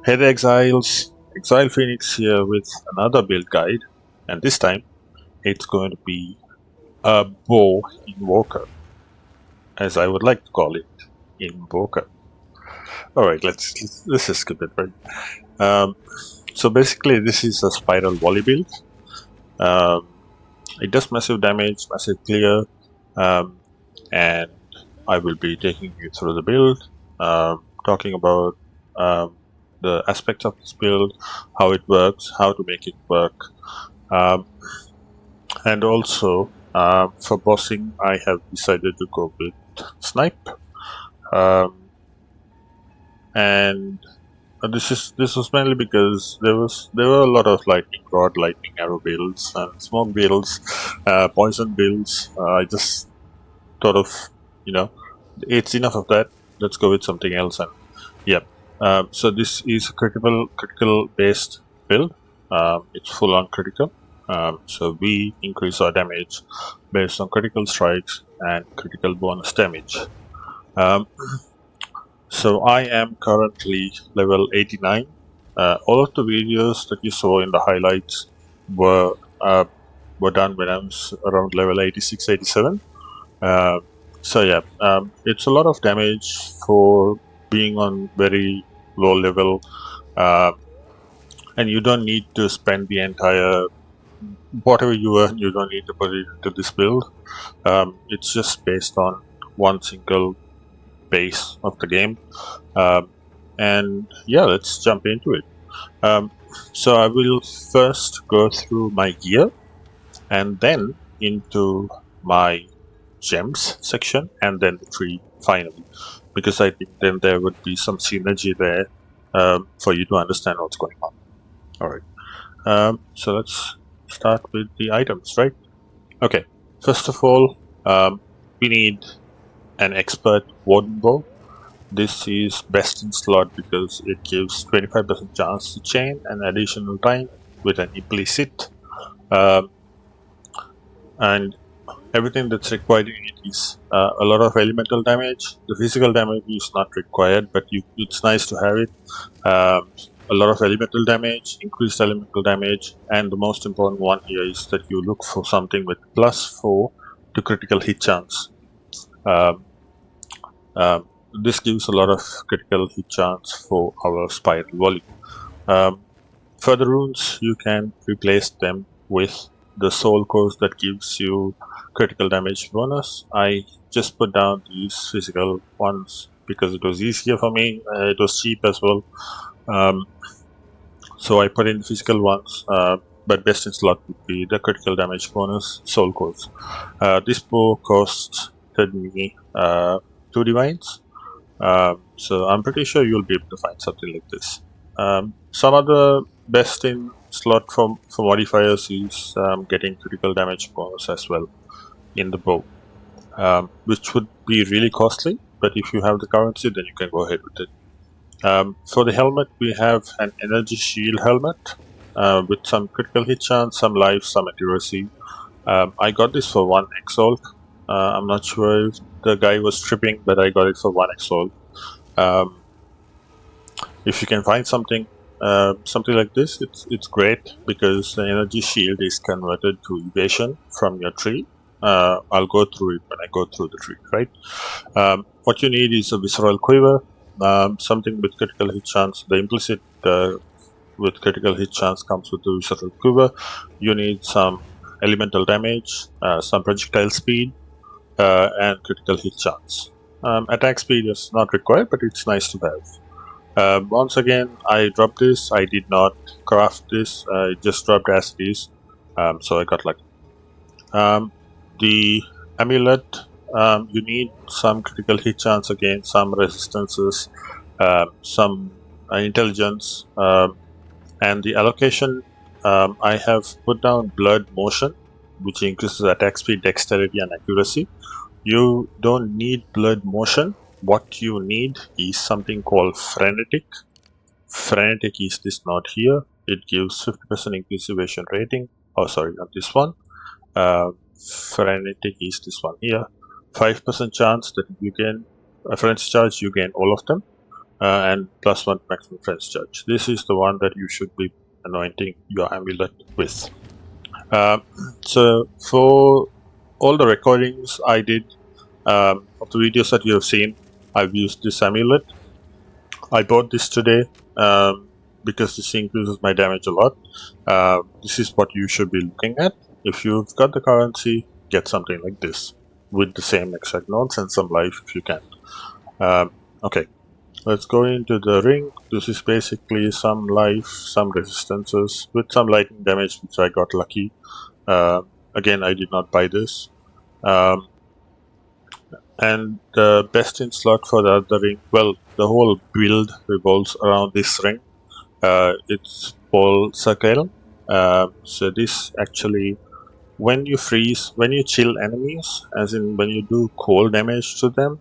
Hey there, Exiles. Exile Phoenix here with another build guide, and this time it's going to be a bow invoker, as I would like to call it, invoker. Alright, let's just skip it, right? So basically this is a spiral volley build. It does massive damage, massive clear, and I will be taking you through the build, talking about the aspects of this build, how it works, how to make it work, and also for bossing I have decided to go with Snipe, and this was mainly because there were a lot of lightning rod, lightning arrow builds, and smoke builds, poison builds. I just thought of, it's enough of that. Let's go with something else. And yeah, so this is a critical based build. It's full on critical. So we increase our damage based on critical strikes and critical bonus damage. So I am currently level 89. All of the videos that you saw in the highlights were done when I was around level 86, 87. So yeah, it's a lot of damage for being on very low level, and you don't need to spend the entire whatever you earn. You don't need to put it into this build. It's just based on one single base of the game, and yeah, let's jump into it. So I will first go through my gear, and then into my gems section, and then the tree finally, because I think then there would be some synergy there for you to understand what's going on. Alright, so let's start with the items, right? Okay, first of all, we need an expert warden bow. This is best in slot because it gives 25% chance to chain an additional time with an implicit, and everything that's required in it is a lot of elemental damage. The physical damage is not required, but it's nice to have it. A lot of elemental damage, increased elemental damage, and the most important one here is that you look for something with +4 to critical hit chance. This gives a lot of critical hit chance for our spiral volley. For the runes, you can replace them with the soul cores that gives you critical damage bonus. I just put down these physical ones because it was easier for me. It was cheap as well, so I put in the physical ones, but best in slot would be the critical damage bonus soul cores. This bow costed me 2 divines, so I'm pretty sure you'll be able to find something like this. Some other best in slot for modifiers is getting critical damage bonus as well in the bow, which would be really costly, but if you have the currency, then you can go ahead with it. For the helmet, we have an energy shield helmet with some critical hit chance, some life, some accuracy. I got this for 1 Exiled. I'm not sure if the guy was tripping, but I got it for 1 Exiled. If you can find something like this, it's great because the energy shield is converted to evasion from your tree. I'll go through it when I go through the tree, right? What you need is a visceral quiver, something with critical hit chance. The implicit with critical hit chance comes with the visceral quiver. You need some elemental damage, some projectile speed, and critical hit chance. Attack speed is not required, but it's nice to have. Once again, I dropped this. I did not craft this. It just dropped as it is, so I got lucky. The amulet, you need some critical hit chance again, some resistances, some intelligence, and the allocation. I have put down blood motion, which increases attack speed, dexterity, and accuracy. You don't need blood motion. What you need is something called frenetic. Frenetic is this node here. It gives 50% increase evasion rating. Oh, sorry, not this one. Frenetic is this one here. 5% chance that you gain a frenzy charge, you gain all of them. and +1 maximum friends charge. This is the one that you should be anointing your amulet with. So for all the recordings I did of the videos that you have seen, I've used this amulet. I bought this today because this increases my damage a lot. This is what you should be looking at. If you've got the currency, get something like this with the same exact nodes and some life if you can. Okay, let's go into the ring. This is basically some life, some resistances with some lightning damage, which I got lucky. Again, I did not buy this. And the best in slot for the other ring, well, the whole build revolves around this ring. It's Pole Circle. So this actually, when you freeze, when you chill enemies, as in when you do cold damage to them,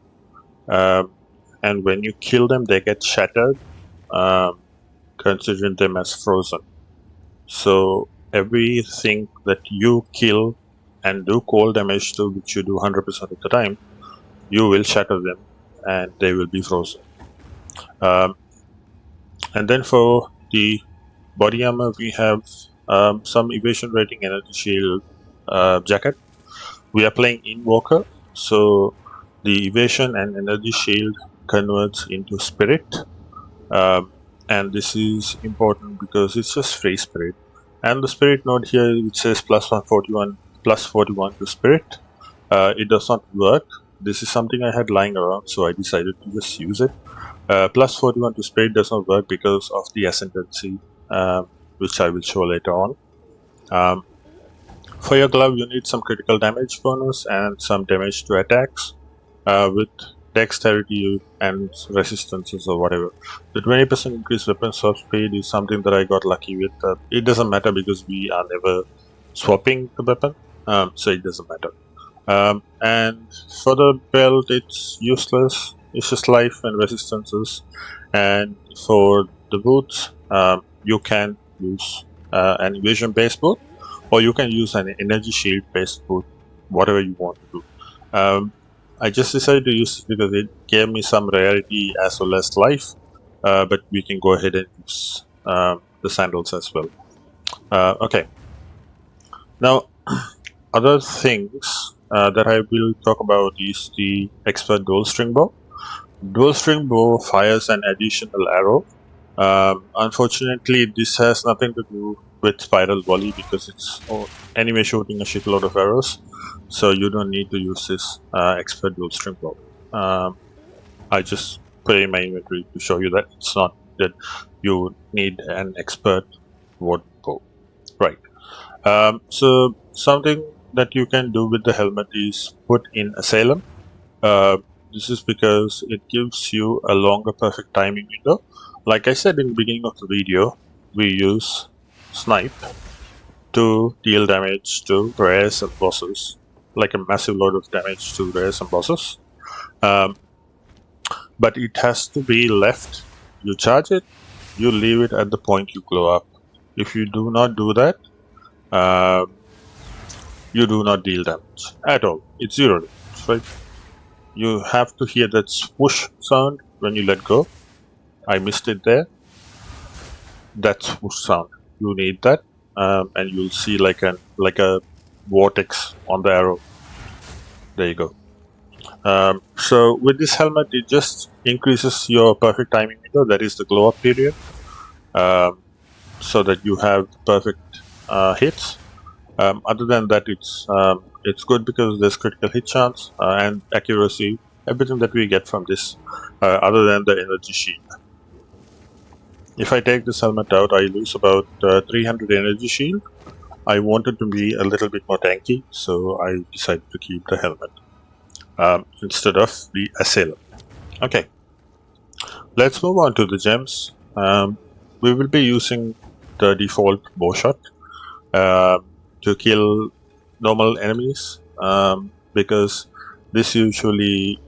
and when you kill them, they get shattered, considering them as frozen. So everything that you kill and do cold damage to, which you do 100% of the time, you will shatter them and they will be frozen. And then for the body armor, we have some evasion rating energy shield jacket. We are playing INBOWKER, so the evasion and energy shield converts into spirit. And this is important because it's just free spirit. And the spirit node here, which says +141, +41 to spirit, it does not work. This is something I had lying around, so I decided to just use it. +41 to spirit does not work because of the Ascendancy, which I will show later on. For your glove, you need some critical damage bonus and some damage to attacks with dexterity and resistances or whatever. The 20% increased weapon swap speed is something that I got lucky with. It doesn't matter because we are never swapping the weapon, so it doesn't matter. And for the belt, it's useless. It's just life and resistances. And for the boots, you can use an evasion based boot, or you can use an energy shield based boot, whatever you want to do. I just decided to use it because it gave me some rarity as well as life, but we can go ahead and use the sandals as well. Okay. Now, other things that I will talk about is the expert dual string bow. Dual string bow fires an additional arrow. Unfortunately, this has nothing to do with spiral volley because it's anyway shooting a shitload of arrows, so you don't need to use this expert dual string bow. I just put it in my inventory to show you that it's not that you need an expert ward bow, right? So something that you can do with the helmet is put in Asylum. This is because it gives you a longer perfect timing window. Like I said in the beginning of the video, we use Snipe to deal damage to rares and bosses, like a massive load of damage to rares and bosses. But it has to be left. You charge it, you leave it at the point you glow up. If you do not do that, you do not deal damage at all. It's 0 damage, right? You have to hear that swoosh sound when you let go. I missed it there. That swoosh sound. You need that, and you'll see like a vortex on the arrow. There you go. So with this helmet, it just increases your perfect timing window. That is the glow up period, so that you have perfect hits. Other than that, it's good because there's critical hit chance and accuracy, everything that we get from this, other than the energy shield. If I take this helmet out, I lose about 300 energy shield. I wanted to be a little bit more tanky, so I decided to keep the helmet instead of the Assailant. Okay, let's move on to the gems. We will be using the default bow shot to kill normal enemies, because this usually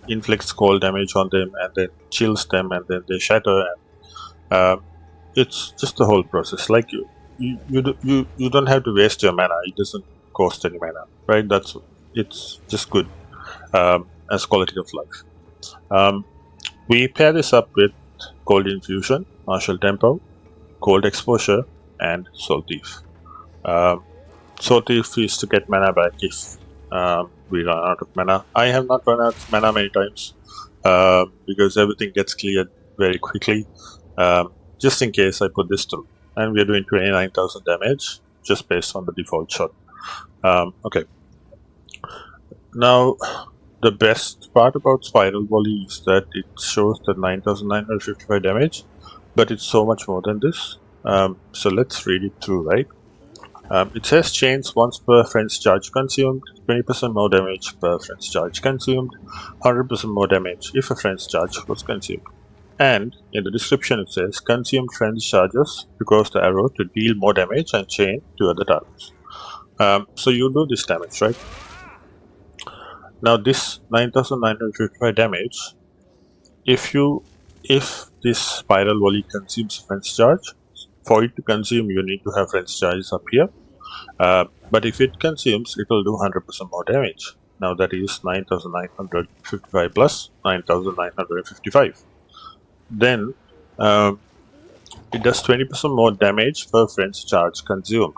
inflicts cold damage on them and then chills them and then they shatter, and it's just the whole process. Like you don't have to waste your mana. It doesn't cost any mana, right? It's just good as quality of life. We pair this up with Cold Infusion, Martial Tempo, Cold Exposure, and Soul Thief. Soul Thief is to get mana back if we run out of mana. I have not run out of mana many times because everything gets cleared very quickly. Just in case I put this through. And we are doing 29,000 damage just based on the default shot. Okay. Now, the best part about Spiral Volley is that it shows the 9,955 damage, but it's so much more than this. So let's read it through, right? It says chains once per friend's charge consumed, 20% more damage per friend's charge consumed, 100% more damage if a friend's charge was consumed. And in the description it says consume friend's charges to cause the arrow to deal more damage and chain to other targets. So you do this damage, right? Now this 9,955 damage, if this Spiral Volley consumes friend's charge, for it to consume you need to have friend's charges up here. But if it consumes, it will do 100% more damage. Now that is 9,955 plus 9,955. Then it does 20% more damage per friend's charge consumed.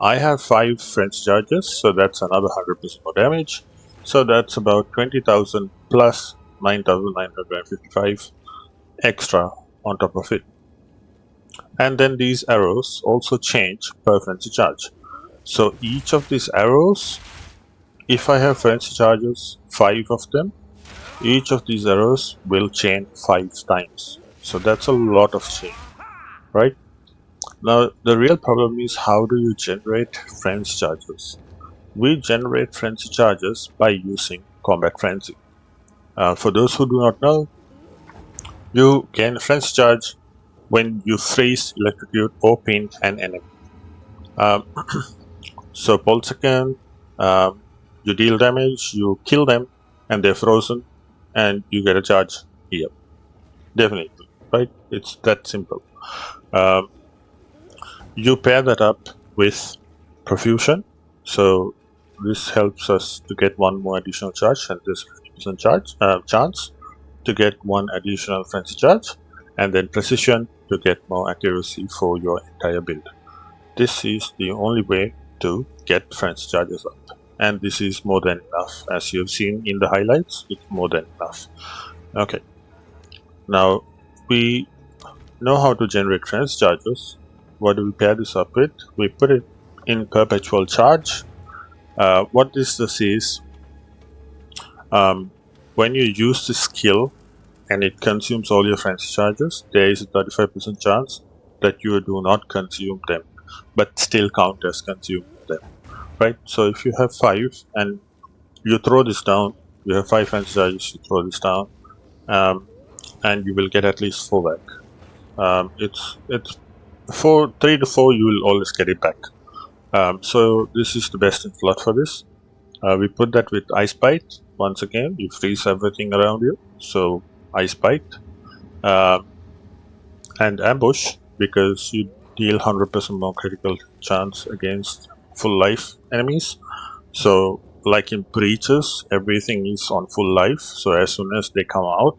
I have 5 friend's charges, so that's another 100% more damage. So that's about 20,000 plus 9,955 extra on top of it. And then these arrows also change per frenzy charge. So each of these arrows, if I have frenzy charges, 5 of them, each of these arrows will chain 5 times. So that's a lot of chain, right? Now the real problem is, how do you generate frenzy charges? We generate frenzy charges by using Combat Frenzy. For those who do not know, you gain frenzy charge when you freeze, electrocute, or pin an enemy. So pulse second, you deal damage, you kill them, and they're frozen, and you get a charge here. Definitely, right? It's that simple. You pair that up with Profusion, so this helps us to get one more additional charge, and this 50% chance to get one additional frenzy charge, and then Precision to get more accuracy for your entire build. This is the only way to get frenzy charges up, and this is more than enough. As you've seen in the highlights, it's more than enough. Okay, now we know how to generate frenzy charges. What do we pair this up with? We put it in Perpetual Charge. What this is, when you use the skill and it consumes all your frenzy charges, there is a 35% chance that you do not consume them, but still count as consuming them, right? So if you have 5 and you throw this down, you have 5 frenzy charges, you throw this down, and you will get at least 4 back. It's 3 to 4, you will always get it back. So this is the best in slot for this. We put that with Ice Bite. Once again, you freeze everything around you. So Ice Bite and Ambush, because you deal 100% more critical chance against full life enemies. So like in Breaches, everything is on full life. So as soon as they come out,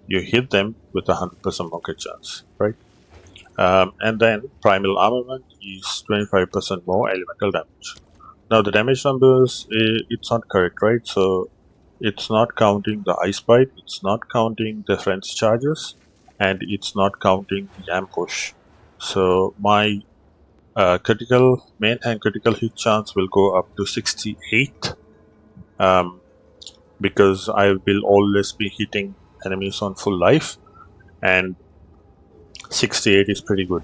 you hit them with 100% more crit chance, right? And then Primal Armament is 25% more elemental damage. Now the damage numbers, it's not correct, right? So it's not counting the Ice Bite, it's not counting the frenzy charges, and it's not counting the ambush. So my main hand critical hit chance will go up to 68, because I will always be hitting enemies on full life, and 68 is pretty good.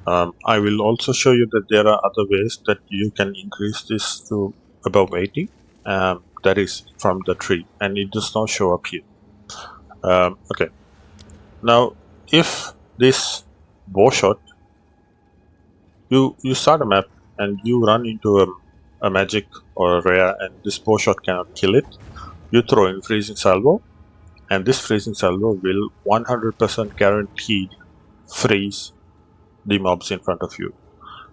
I will also show you that there are other ways that you can increase this to above 80. That is from the tree, and it does not show up here. Okay. Now, if this bow shot, you start a map and you run into a magic or a rare, and this bow shot cannot kill it, you throw in Freezing Salvo, and this Freezing Salvo will 100% guaranteed freeze the mobs in front of you.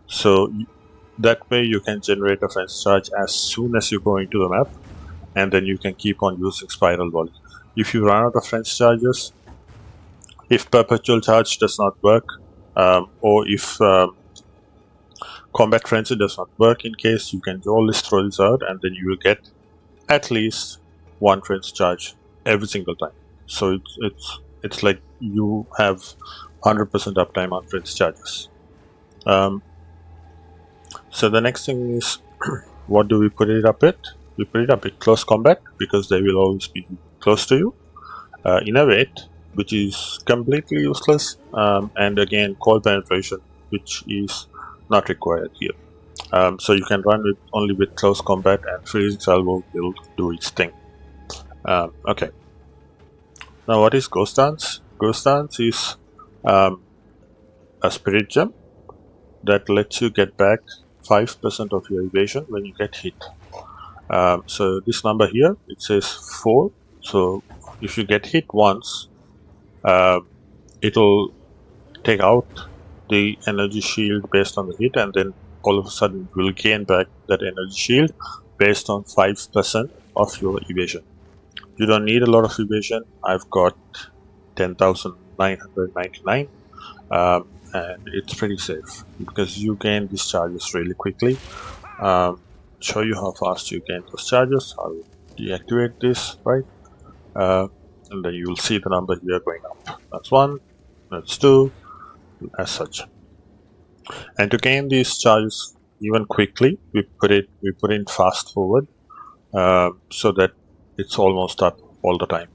So that way you can generate a frenzy charge as soon as you go into the map, and then you can keep on using Spiral Volley. If you run out of frenzy charges, If perpetual charge does not work, or if combat frenzy does not work in case, you can always throw this out, and then you will get at least one frenzy charge every single time. So it's like you have 100% uptime on frenzy charges. So the next thing is, what do we put it up at? We put it up at close combat, because they will always be close to you. Innovate, which is completely useless, and again cold penetration, which is not required here. So you can run only with close combat, and freezing salvo will do its thing. Okay. Now what is Ghost Dance? Ghost Dance is a spirit gem that lets you get back 5% of your evasion when you get hit. So this number here, it says 4. So if you get hit once, it'll take out the energy shield based on the hit, and then all of a sudden you will gain back that energy shield based on 5% of your evasion. You don't need a lot of evasion. I've got 10,999, and it's pretty safe because you gain these charges really quickly. Show you how fast you gain those charges. I'll deactivate this, right? And then you will see the number here going up. That's 1, that's 2, as such. And to gain these charges even quickly, we put in fast forward, so that it's almost up all the time.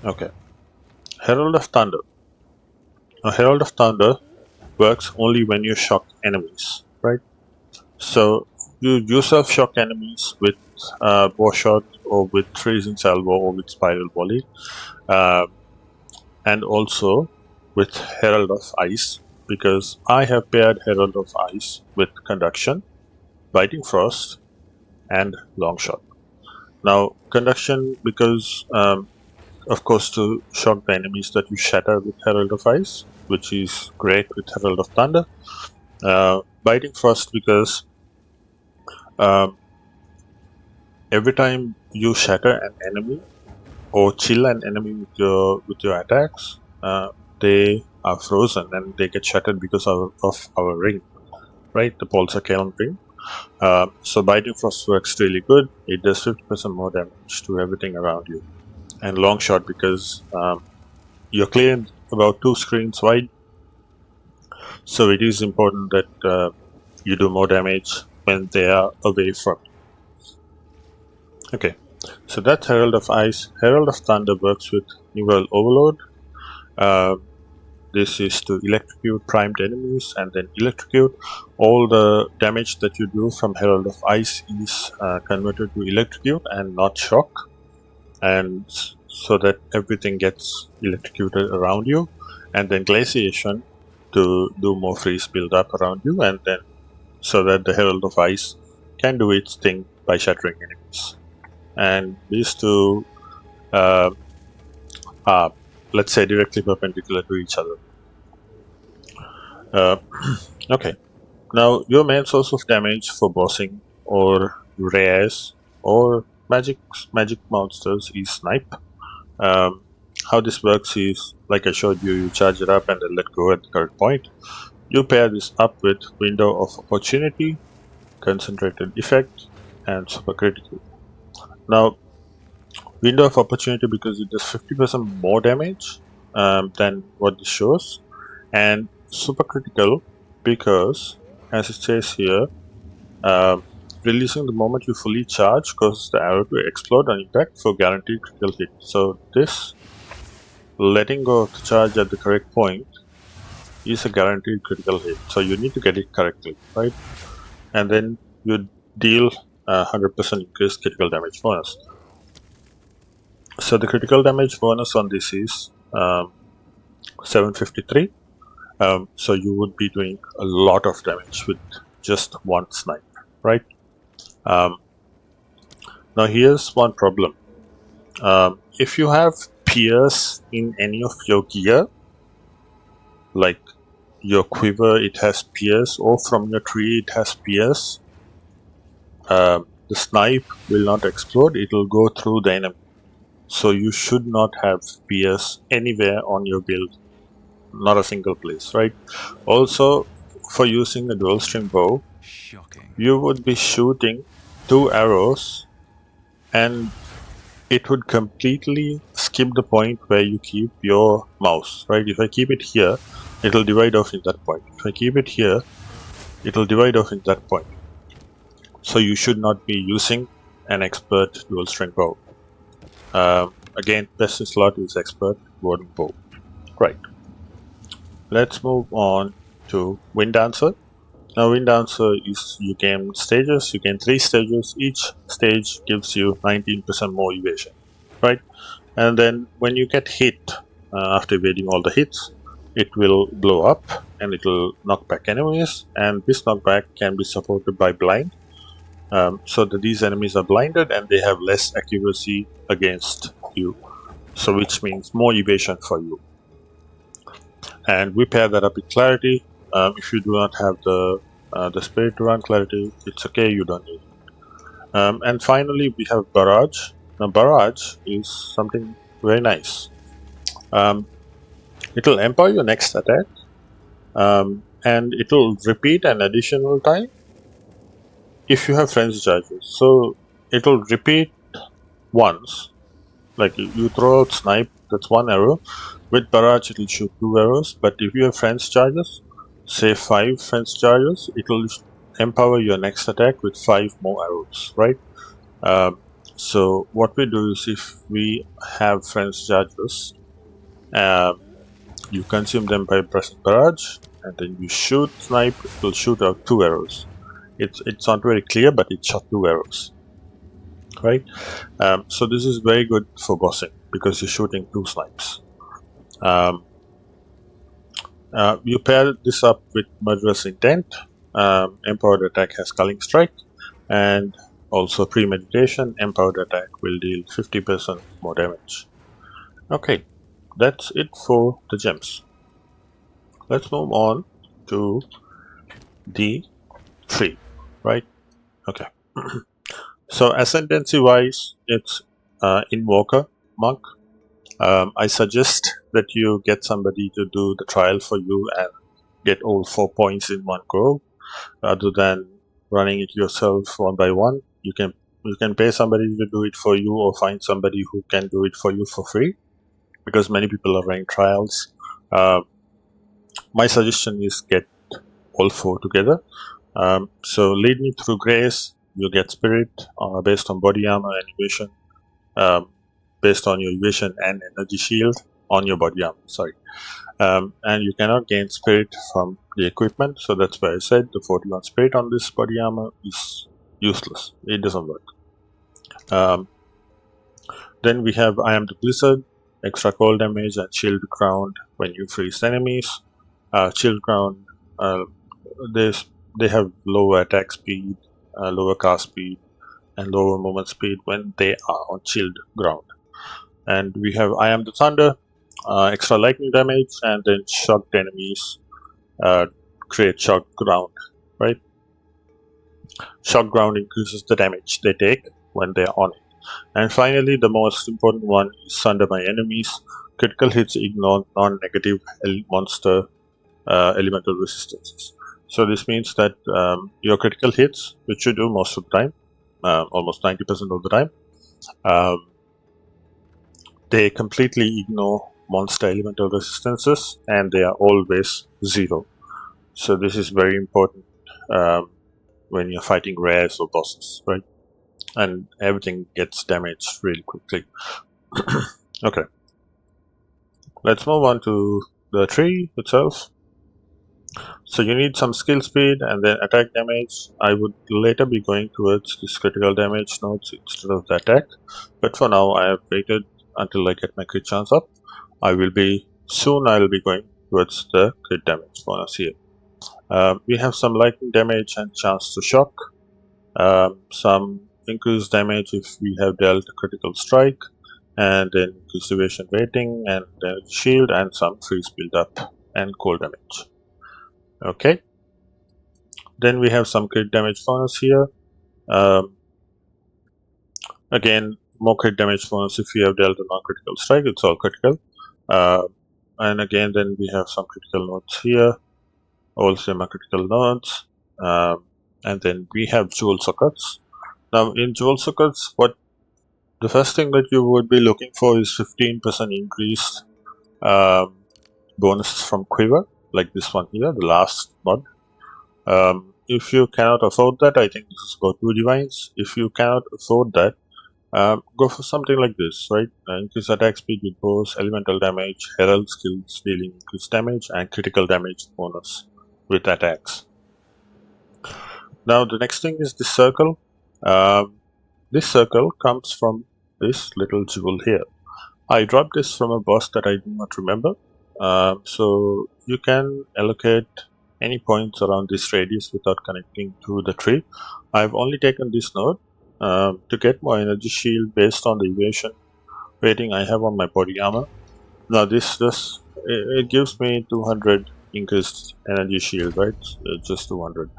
Okay. Herald of Thunder. Now, Herald of Thunder works only when you shock enemies, right? So you yourself shock enemies with bow shot, or with freezing salvo, or with spiral volley, and also with Herald of Ice, because I have paired Herald of Ice with Conduction, Biting Frost, and Long Shot. Now, Conduction, because of course, to shock the enemies that you shatter with Herald of Ice, which is great with Herald of Thunder. Biting Frost, because every time you shatter an enemy or chill an enemy with your attacks, they are frozen and they get shattered because of our ring, right? The Pulsar Kaon ring. So Biting Frost works really good. It does 50% more damage to everything around you. And Long Shot, because you're clearing about 2 screens wide, so it is important that you do more damage when they are away from you. Okay, so that's Herald of Ice. Herald of Thunder works with New World Overload. This is to electrocute primed enemies and then electrocute. All the damage that you do from Herald of Ice is converted to electrocute and not shock, and so that everything gets electrocuted around you. And then Glaciation to do more freeze build up around you, and then so that the Herald of Ice can do its thing by shattering enemies. And these two are, let's say, directly perpendicular to each other. Okay, now your main source of damage for bossing or rares or magic monsters is Snipe. How this works is, like I showed you, you charge it up and then let go at the correct point. You pair this up with Window of Opportunity, Concentrated Effect, and Supercritical. Now, Window of Opportunity, because it does 50% more damage than what this shows, and Supercritical because, as it says here, releasing the moment you fully charge causes the arrow to explode on impact for guaranteed critical hit. So this, letting go of the charge at the correct point, is a guaranteed critical hit. So you need to get it correctly, right? And then you deal 100% increased critical damage bonus. So the critical damage bonus on this is 753. So you would be doing a lot of damage with just one snipe, right? Now here's one problem. If you have Pierce in any of your gear, like your quiver, it has Pierce, or from your tree it has Pierce, the snipe will not explode, it will go through the enemy. So you should not have PS anywhere on your build, not a single place, right? Also, for using a dual string bow, Shocking. you would be shooting 2 arrows and it would completely skip the point where you keep your mouse, right? If I keep it here, it'll divide off in that point. If I keep it here, it'll divide off in that point. So you should not be using an expert dual string bow. Again, best in slot is expert wooden bow. Right. Let's move on to Wind Dancer. Now, Wind Dancer is you gain stages. You gain 3 stages. Each stage gives you 19% more evasion, right? And then when you get hit, after evading all the hits, it will blow up and it will knock back enemies. And this knockback can be supported by blind, so that these enemies are blinded and they have less accuracy against you. So which means more evasion for you. And we pair that up with clarity. If you do not have the spirit to run clarity, it's okay, you don't need it. And finally, we have barrage. Now, barrage is something very nice. It will empower your next attack, and it will repeat an additional time if you have frenzy charges. So it will repeat once, like you throw out Snipe, that's 1 arrow. With barrage, it will shoot 2 arrows. But if you have frenzy charges, say 5 frenzy charges, it will empower your next attack with 5 more arrows, right? So what we do is, if we have frenzy charges, you consume them by pressing barrage, and then you shoot Snipe, it will shoot out 2 arrows. It's not very clear, but it shot 2 arrows, right? So this is very good for bossing because you're shooting 2 snipes. You pair this up with Murderous Intent. Empowered attack has Culling Strike, and also Premeditation. Empowered attack will deal 50% more damage. Okay, that's it for the gems. Let's move on to the tree, right? Okay. So Ascendancy wise, it's Invoker Monk. I suggest that you get somebody to do the trial for you and get all 4 points in one go, rather than running it yourself one by one. You can pay somebody to do it for you, or find somebody who can do it for you for free, because many people are running trials. My suggestion is get all 4 together. So lead me through grace. You get spirit based on body armor and evasion, based on your evasion and energy shield on your body armor. Sorry. And you cannot gain spirit from the equipment, so that's why I said the 41 spirit on this body armor is useless. It doesn't work. Then we have I Am the Blizzard, extra cold damage and shield ground when you freeze enemies. Shield ground, they have lower attack speed, lower cast speed, and lower movement speed when they are on shield ground. And we have I Am the Thunder, extra lightning damage, and then shocked enemies create shock ground, right? Shock ground increases the damage they take when they are on it. And finally, the most important one is Sunder My Enemies. Critical hits ignore non-negative monster elemental resistances. So this means that your critical hits, which you do most of the time, almost 90% of the time, they completely ignore monster elemental resistances, and they are always 0. So this is very important when you're fighting rares or bosses, right? And everything gets damaged really quickly. Okay, let's move on to the tree itself. So you need some skill speed and then attack damage. I would later be going towards this critical damage nodes instead of the attack, but for now I have waited until I get my crit chance up. I'll be going towards the crit damage bonus here. We have some lightning damage and chance to shock, some increased damage if we have dealt a critical strike, and then increased evasion rating, and then shield, and some freeze build up and cold damage. Okay, then we have some crit damage bonus here. Again, more crit damage bonus if you have dealt a non-critical strike. It's all critical. And again, then we have some critical nodes here, all semi-critical nodes, and then we have jewel sockets. Now, in jewel sockets, the first thing that you would be looking for is 15% increased bonus from quiver, like this one here, the last mod. If you cannot afford that, I think this is for 2 divines. If you cannot afford that, go for something like this, right? Increase attack speed with bows, elemental damage, herald skills dealing increased damage, and critical damage bonus with attacks. Now the next thing is this circle. This circle comes from this little jewel here. I dropped this from a boss that I do not remember. So you can allocate any points around this radius without connecting to the tree. I've only taken this node to get more energy shield based on the evasion rating I have on my body armor. Now this it gives me 200 increased energy shield, right? Just 200.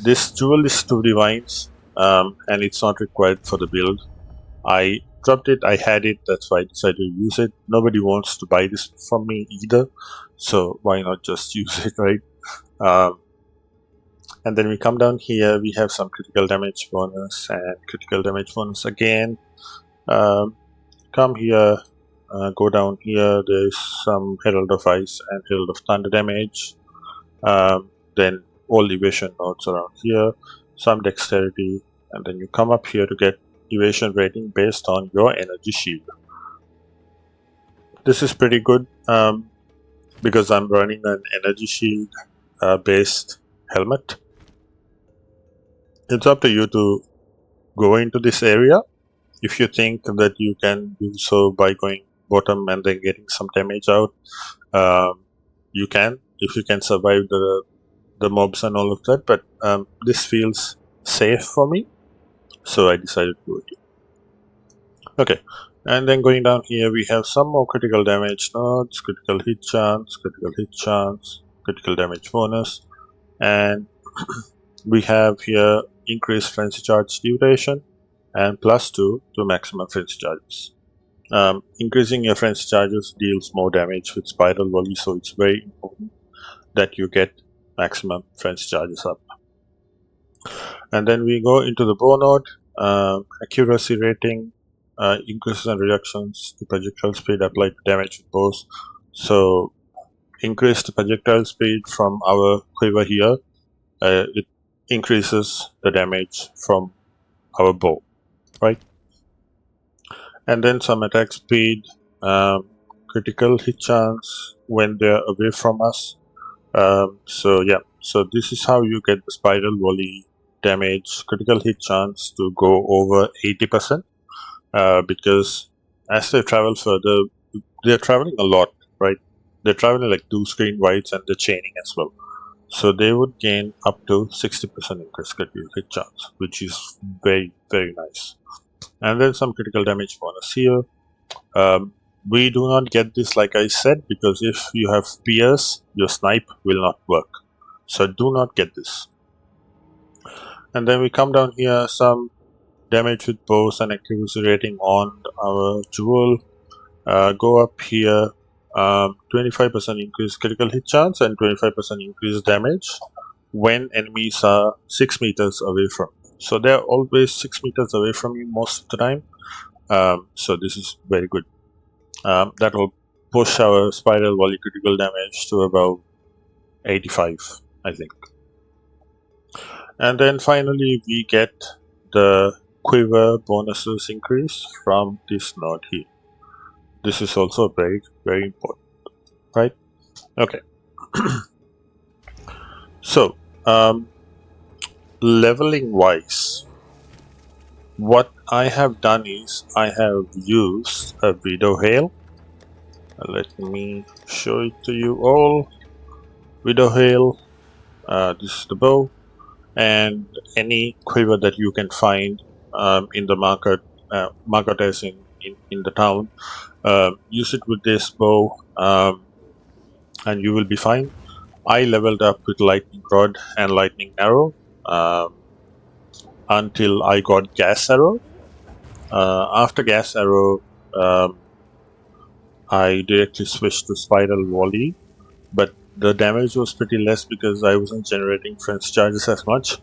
This jewel is 2 divines, and it's not required for the build. I dropped it, I had it, that's why I decided to use it. Nobody wants to buy this from me either, so why not just use it, right? And then we come down here, we have some critical damage bonus and critical damage bonus again. Come here, go down here, there's some Herald of Ice and Herald of Thunder damage. Then all evasion nodes around here, some dexterity, and then you come up here to get evasion rating based on your energy shield. This is pretty good because I'm running an energy shield based helmet. It's up to you to go into this area. If you think that you can do so by going bottom and then getting some damage out, you can, if you can survive the mobs and all of that, but this feels safe for me, so I decided to do it. Okay, and then going down here we have some more critical damage nodes, critical hit chance, critical damage bonus, and we have here increased frenzy charge duration and +2 to maximum frenzy charges. Increasing your frenzy charges deals more damage with spiral volley, so it's very important that you get maximum frenzy charges up. And then we go into the bow node, accuracy rating, increases and reductions to projectile speed applied to damage with bows. So increased projectile speed from our quiver here, it increases the damage from our bow, right? And then some attack speed, critical hit chance when they're away from us. So yeah, so this is how you get the spiral volley damage, critical hit chance to go over 80%, because as they travel further, they're traveling a lot, right? They're traveling like 2 screen wides and they're chaining as well. So they would gain up to 60% increased critical hit chance, which is very, very nice. And then some critical damage bonus here. We do not get this, like I said, because if you have spears, your snipe will not work. So do not get this. And then we come down here, some damage with bows and accuracy rating on our jewel. Go up here, 25% increased critical hit chance and 25% increased damage when enemies are 6 meters away from you. So they're always 6 meters away from you most of the time. So this is very good. That will push our spiral volley critical damage to about 85, I think. And then finally we get the quiver bonuses increase from this node here. This is also very, very important, right? Okay. So, leveling wise, what I have done is I have used a Widow Hail. Let me show it to you all. Widow Hail, this is the bow, and any quiver that you can find in the market, as in the town. Use it with this bow, and you will be fine. I leveled up with lightning rod and lightning arrow until I got gas arrow, After gas arrow, I directly switched to spiral volley, but the damage was pretty less because I wasn't generating frenzy charges as much.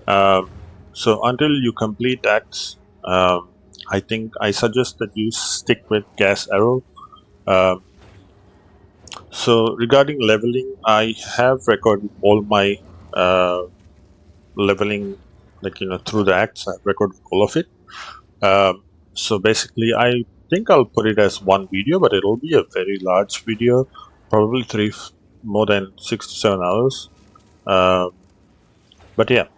So until you complete acts, I think I suggest that you stick with gas arrow. Um, so regarding leveling, I have recorded all my uh, leveling, like through the acts. I've recorded all of it. So basically, I think I'll put it as one video, but it'll be a very large video, probably more than 6 to 7 hours. Um, but yeah,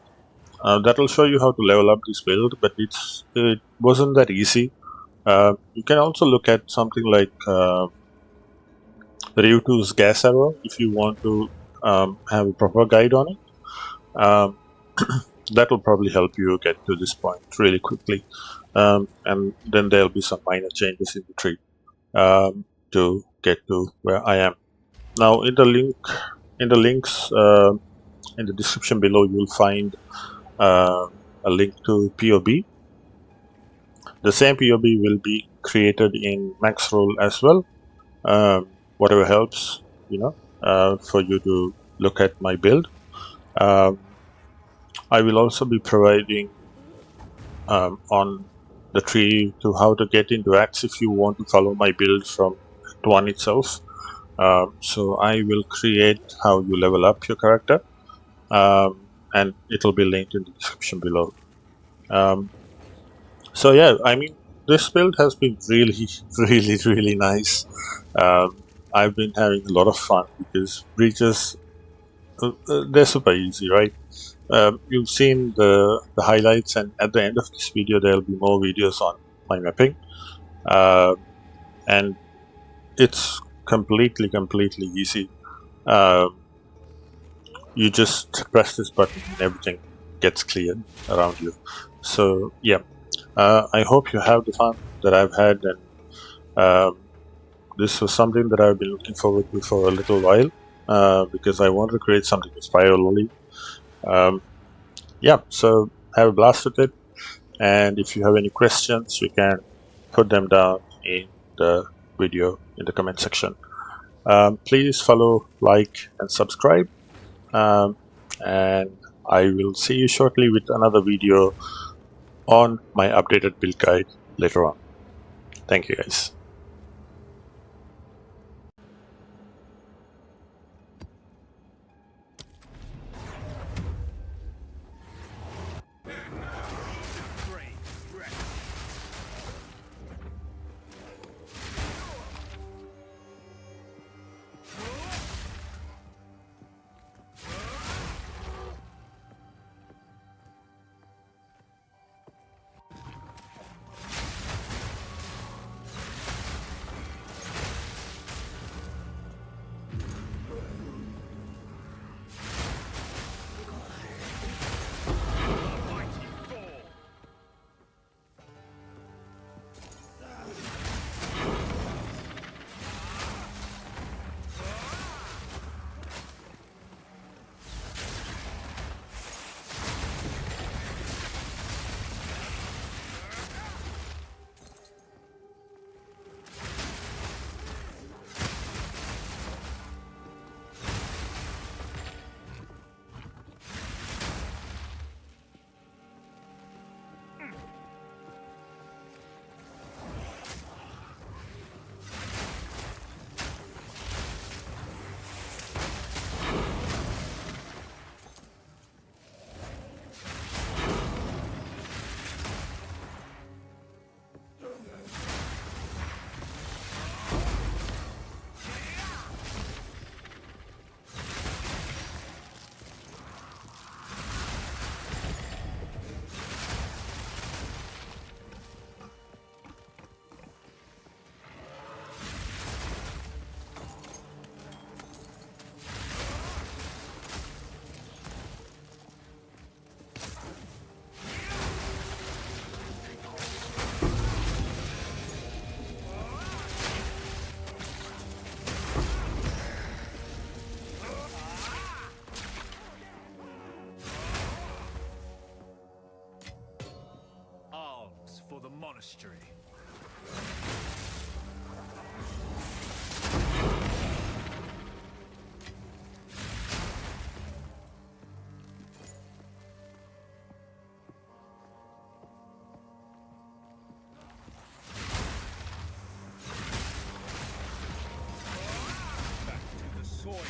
that'll show you how to level up this build. But it wasn't that easy. You can also look at something like Ryutu's gas arrow if you want to have a proper guide on it. Um, that will probably help you get to this point really quickly. And then there'll be some minor changes in the tree to get to where I am. Now in the links in the description below, you'll find a link to POB. The same POB will be created in max roll as well. Whatever helps, for you to look at my build. I will also be providing on the tree to how to get into acts if you want to follow my build from Act 1 itself. So I will create how you level up your character, and it'll be linked in the description below. So yeah, I mean, this build has been really, really nice. I've been having a lot of fun because breaches, they're super easy, right? You've seen the highlights, and at the end of this video there'll be more videos on my mapping, and it's completely easy. You just press this button and everything gets cleared around you. So yeah, I hope you have the fun that I've had, and this was something that I've been looking forward to for a little while, because I want to create something spirally. Yeah, so have a blast with it, and if you have any questions, you can put them down in the video in the comment section. Please follow, like, and subscribe, and I will see you shortly with another video on my updated build guide later on. Thank you guys. monastery. Back to the soil.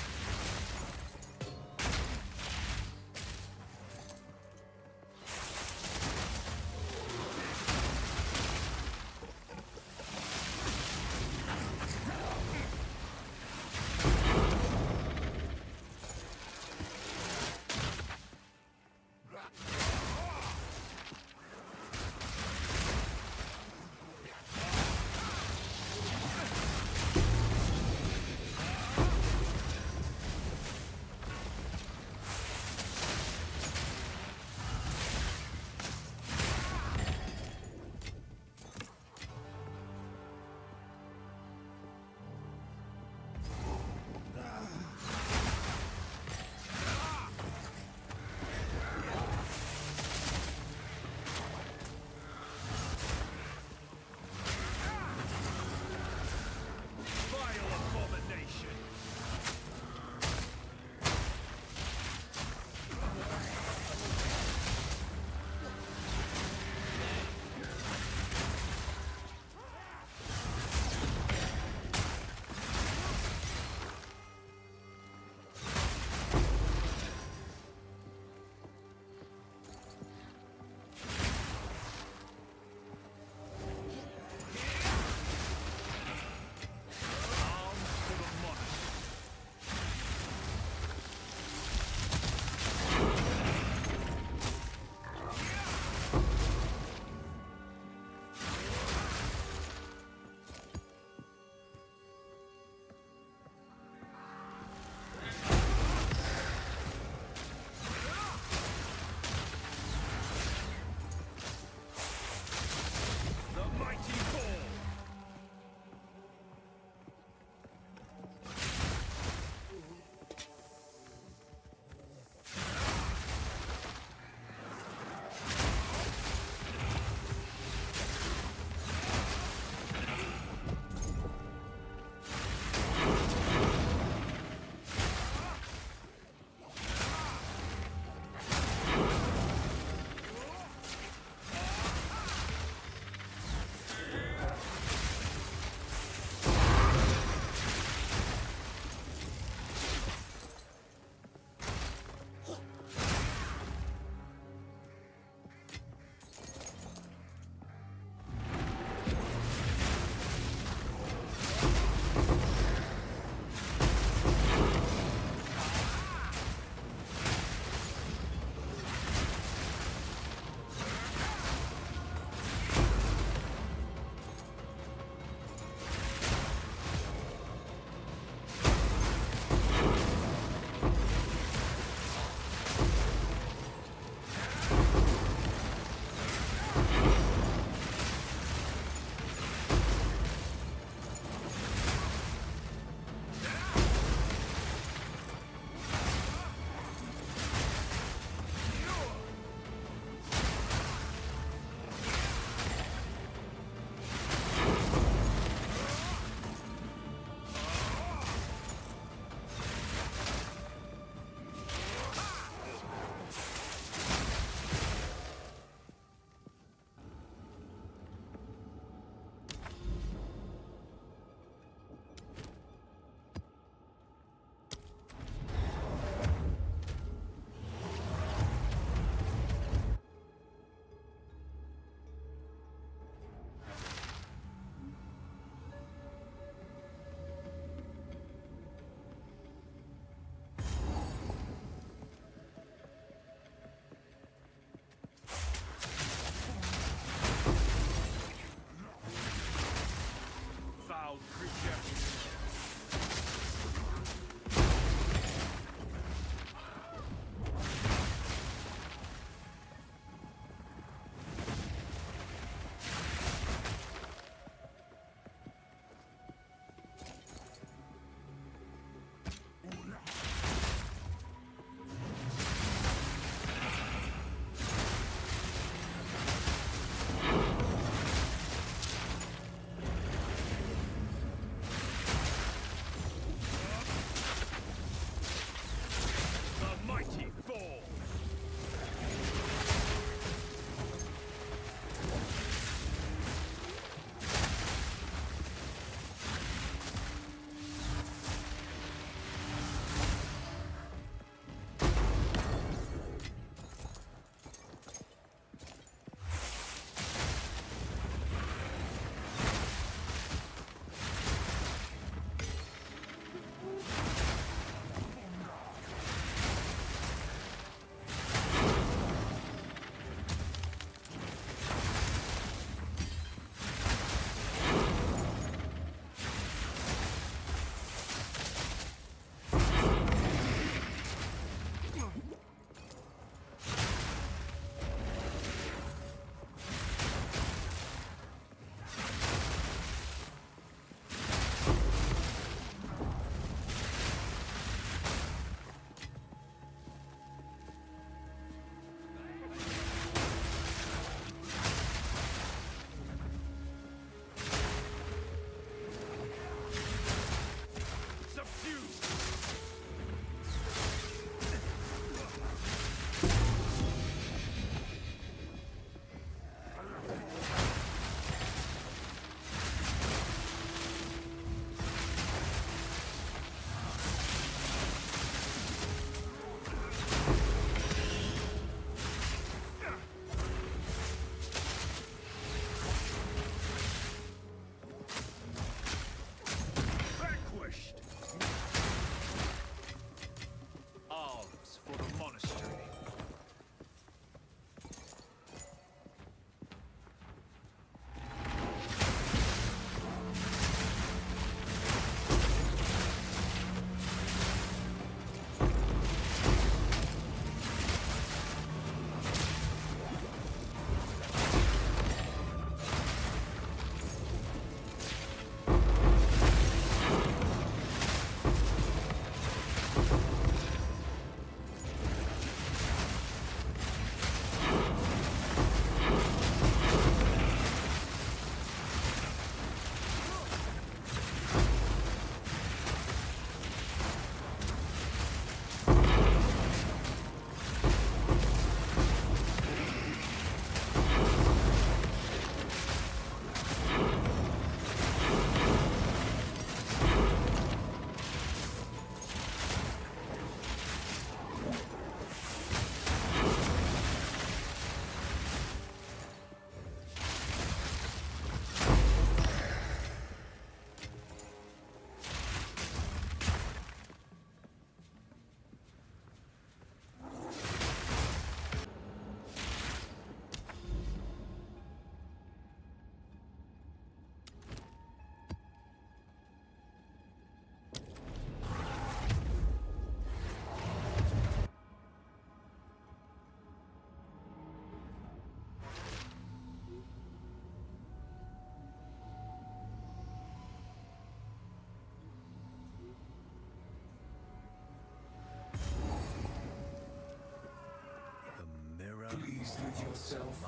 pleased with yourself?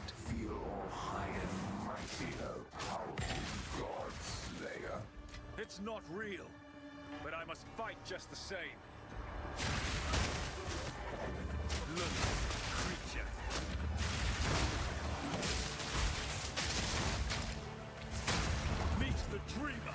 Feel all high and mighty, O powerful God Slayer. It's not real, but I must fight just the same. Look, creature. Meet the dreamer.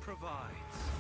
Provides.